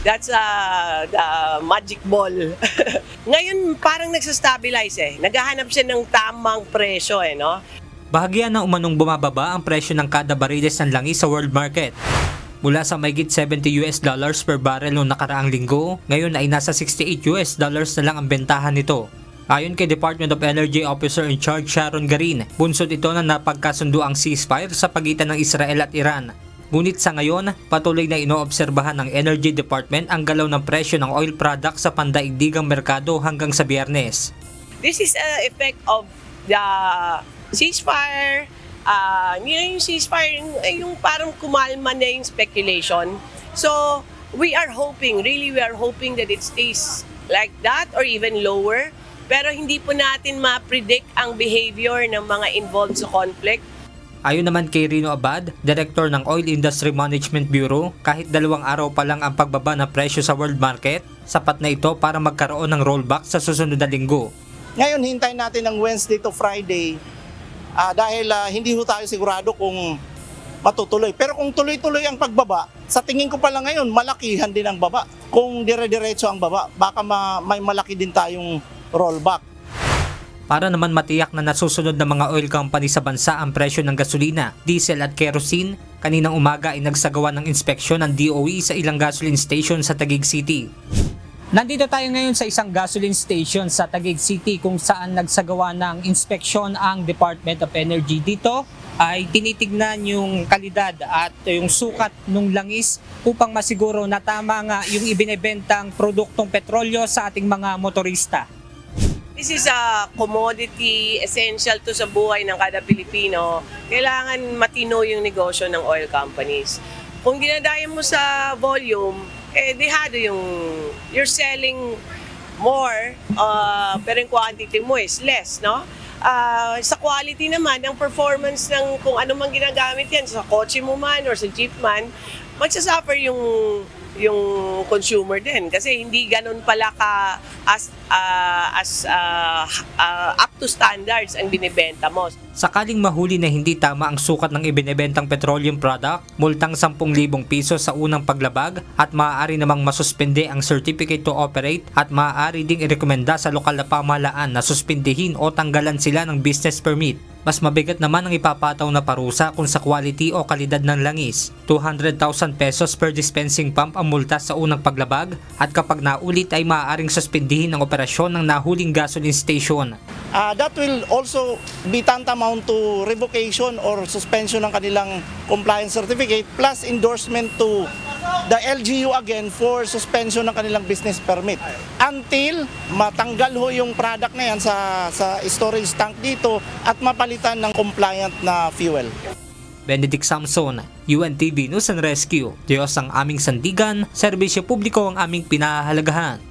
That's the magic ball. Ngayon parang nagsastabilize Naghahanap siya ng tamang presyo no? Bahagya na umanong bumababa ang presyo ng kada bariles ng langis sa world market. Mula sa mahigit $70 per barrel noong nakaraang linggo, ngayon ay nasa $68 na lang ang bentahan nito. Ayon kay Department of Energy Officer in Charge Sharon Garin, bunsod ito na napagkasundo ang ceasefire sa pagitan ng Israel at Iran. Ngunit sa ngayon, patuloy na inoobserbahan ng Energy Department ang galaw ng presyo ng oil product sa pandaigdigang merkado hanggang sa Biyernes. This is an effect of the ceasefire. Yung ceasefire, yung parang kumalma na yung speculation. So, we are hoping that it stays like that or even lower. Pero hindi po natin ma-predict ang behavior ng mga involved sa conflict. Ayon naman kay Rino Abad, Director ng Oil Industry Management Bureau, kahit 2 araw pa lang ang pagbaba ng presyo sa world market, sapat na ito para magkaroon ng rollback sa susunod na linggo. Ngayon, hintayin natin ng Wednesday to Friday dahil hindi ho tayo sigurado kung matutuloy. Pero kung tuloy-tuloy ang pagbaba, sa tingin ko pa lang ngayon, malakihan din ang baba. Kung dire-diretso ang baba, baka may malaki din tayong rollback. Para naman matiyak na nasusunod ng mga oil company sa bansa ang presyo ng gasolina, diesel at kerosene, kaninang umaga ay nagsagawa ng inspeksyon ng DOE sa ilang gasoline station sa Taguig City. Nandito tayo ngayon sa isang gasoline station sa Taguig City kung saan nagsagawa ng inspeksyon ang Department of Energy. Dito ay tinitignan yung kalidad at yung sukat ng langis upang masiguro na tama nga yung ibinebentang produktong petrolyo sa ating mga motorista. This is a commodity, essential to sa buhay ng kada Pilipino. Kailangan matino yung negosyo ng oil companies. Kung dinadaya mo sa volume, dehado you're selling more, pero yung quantity mo is less, no? Sa quality naman, ang performance ng kung ano man ginagamit yan, sa kotse mo man or sa jeep man, magsasuffer yung consumer din kasi hindi ganun pala ka up to standards ang binibenta mo. Sakaling mahuli na hindi tama ang sukat ng ibinebentang petroleum product, multang 10,000 piso sa unang paglabag at maaari namang masuspende ang certificate to operate at maaari ding irekomenda sa lokal na pamahalaan na suspindihin o tanggalan sila ng business permit. Mas mabigat naman ang ipapataw na parusa kung sa quality o kalidad ng langis. 200,000 pesos per dispensing pump ang multa sa unang paglabag at kapag naulit ay maaaring suspindihin ang operasyon ng nahuling gasoline station. That will also be tantamount to revocation or suspension ng kanilang compliance certificate plus endorsement to the LGU again for suspension ng kanilang business permit until matanggal ho yung product na yan sa storage tank dito at mapalitan ng compliant na fuel. Benedict Samson, UNTV News and Rescue. Diyos ang aming sandigan, serbisyo publiko ang aming pinahahalagahan.